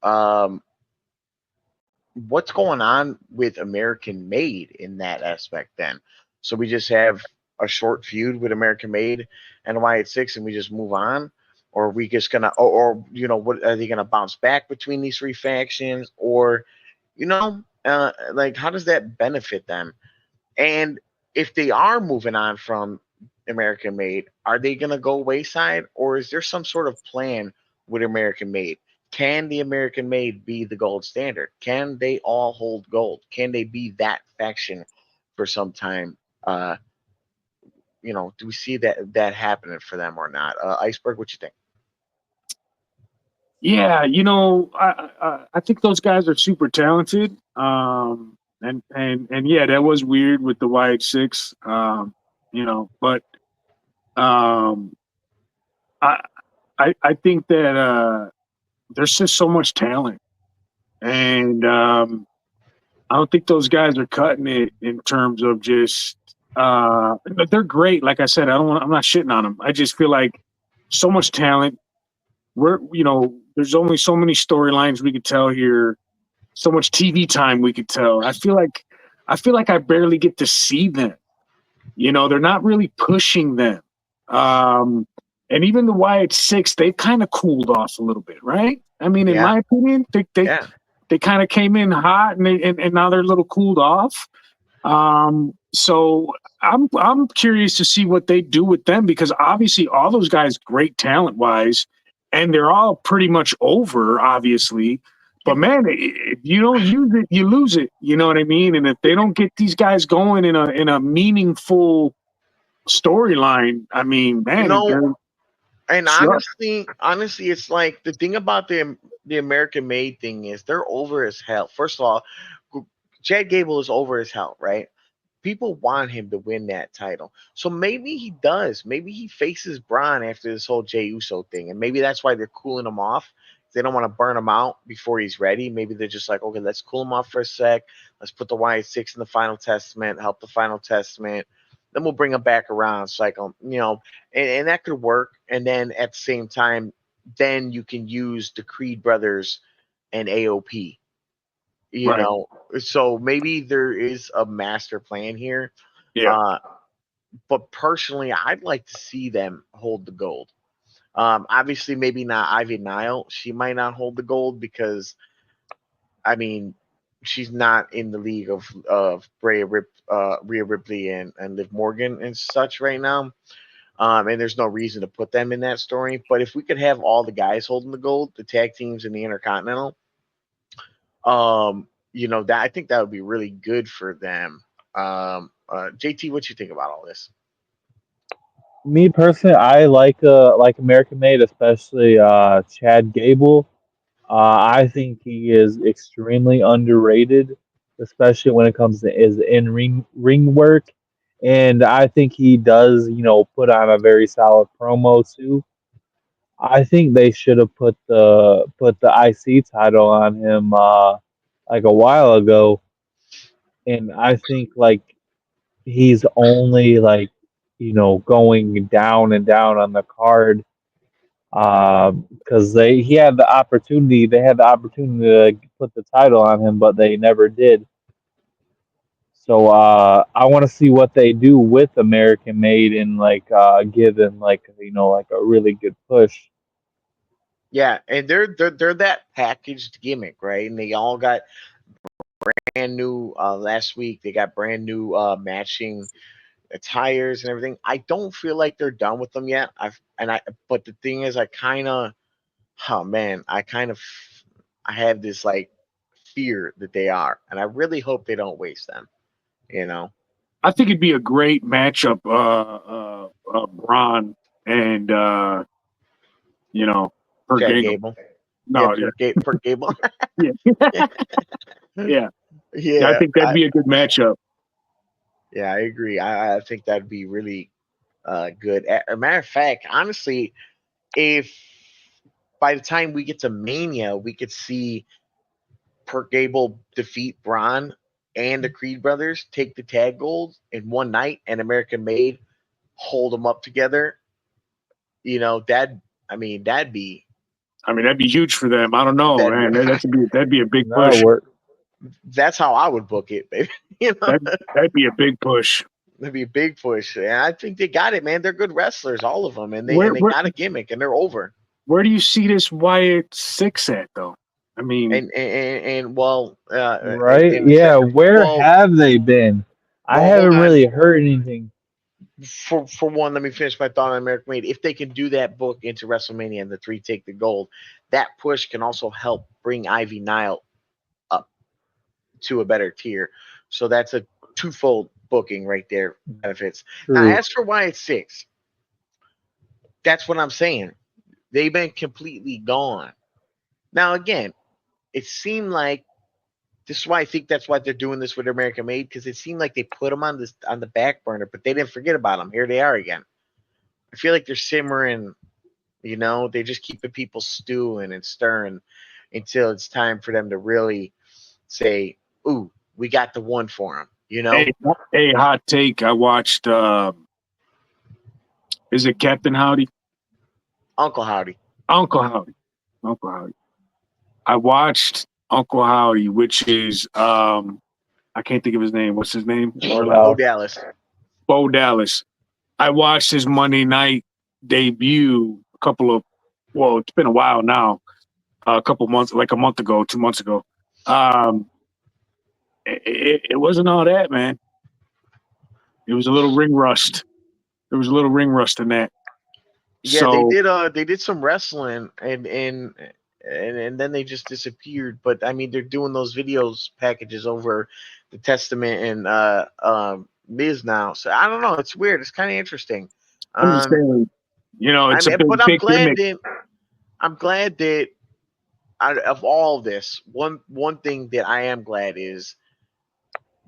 um, what's going on with American Made in that aspect then? So we just have a short feud with American Made and Wyatt Six, and we just move on, or are we just gonna, or what are they gonna bounce back between these three factions, or like how does that benefit them? And if they are moving on from American Made, are they going to go wayside, or is there some sort of plan with American Made? Can the American Made be the gold standard? Can they all hold gold? Can they be that faction for some time? Do we see that happening for them or not? Iceberg, what you think? Yeah, I think those guys are super talented. And yeah, that was weird with the Wyatt Six. But um, I I think that there's just so much talent, and I don't think those guys are cutting it in terms of just. But they're great. Like I said, I'm not shitting on them. I just feel like so much talent. There's only so many storylines we could tell here, so much TV time we could tell. I feel like I barely get to see them. They're not really pushing them. Um, and even the Wyatt Six, they've kind of cooled off a little bit, right? I mean, in Yeah, my opinion, yeah. they kind of came in hot and now they're a little cooled off. So I'm curious to see what they do with them because obviously all those guys great talent wise, and they're all pretty much over, obviously. But man, if you don't use it, you lose it. You know what I mean? And if they don't get these guys going in a meaningful storyline, I mean, You man, know, they're and stuck. honestly, it's like the thing about the American Made thing is they're over as hell. First of all, Chad Gable is over as hell, right? People want him to win that title. So maybe he does. Maybe he faces Braun after this whole Jey Uso thing. And maybe that's why they're cooling him off. They don't want to burn him out before he's ready. Maybe they're just like, okay, let's cool him off for a sec. Let's put the Wyatt Six in the Final Testament, help the Final Testament. Then we'll bring him back around. It's like, and that could work. And then at the same time, then you can use the Creed brothers and AOP, you Right. know. So maybe there is a master plan here. Yeah. Uh, but personally, I'd like to see them hold the gold. Obviously, maybe not Ivy Nile. She might not hold the gold because, I mean, she's not in the league of Rhea Ripley and Liv Morgan and such right now. And there's no reason to put them in that story. But if we could have all the guys holding the gold, the tag teams and the Intercontinental, that I think that would be really good for them. JT, what you think about all this? Me personally, I like American Made, especially Chad Gable. I think he is extremely underrated, especially when it comes to his in ring work. And I think he does, put on a very solid promo too. I think they should have put the IC title on him like a while ago, and I think like he's only like going down and down on the card because they had the opportunity to put the title on him, but they never did. So I want to see what they do with American Made and like give him like like a really good push. Yeah, and they're that packaged gimmick, right? And they all got brand new last week. They got brand new matching attires and everything. I don't feel like they're done with them yet. But the thing is, oh man, I have this like fear that they are, and I really hope they don't waste them. You know, I think it'd be a great matchup, Braun and you know, per Chad Gable. Gable. Yeah, No, yeah, per Gable. yeah, yeah, yeah. I Yeah, think that'd be a good matchup. yeah, I agree. I think that'd be really good. A matter of fact, honestly, if by the time we get to Mania, we could see Perk Gable defeat Braun and the Creed brothers, take the tag gold in one night, and American Made hold them up together. That I mean, that'd be I mean, that'd be huge for them. I don't know, That'd man. be- That'd be a big That'll push. work. That's how I would book it, baby. You know, That'd be a big push. that'd be a big push. And I think they got it, man. They're good wrestlers, all of them, and they Where got a gimmick, and they're over. where do you see this Wyatt Sicks at, though? I mean, And well, Right? and Yeah. Where well, have they been? I well, hold haven't on. really heard anything. For one, let me finish my thought on American Made. If they can do that book into WrestleMania and the three take the gold, that push can also help bring Ivy Nile up to a better tier. So that's a twofold booking right there. Benefits. Now, True. as for Wyatt Sicks, that's what I'm saying. They've been completely gone. Now, again, it seemed like this is why I think that's why they're doing this with American Made, because it seemed like they put them on the back burner, but they didn't forget about them. Here they are again. I feel like they're simmering, you know, they're just keeping people stewing and stirring until it's time for them to really say, "Ooh, we got the one for them." You know, hey, hot take. I watched. Is it Captain Howdy? Uncle Howdy. Uncle Howdy. Uncle Howdy. I watched Uncle Howdy, which is I can't think of his name. What's his name? Bo Dallas. Bo Dallas. I watched his Monday night debut it's been a while now. A couple months, like a month ago, 2 months ago. It wasn't all that, man. It was a little ring rust. There was a little ring rust in that. Yeah, So they did some wrestling and then they just disappeared. But I mean, they're doing those videos packages over the Testament and Miz now. So I don't know. It's weird. It's kind of interesting. I'm just saying, it's a But big gimmick. I'm glad that out of all this, one thing that I am glad is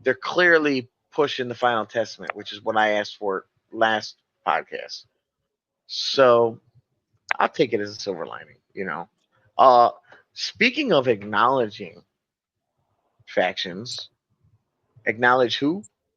they're clearly pushing the Final Testament, which is what I asked for last podcast. So I'll take it as a silver lining, you know. Speaking of acknowledging factions, acknowledge who?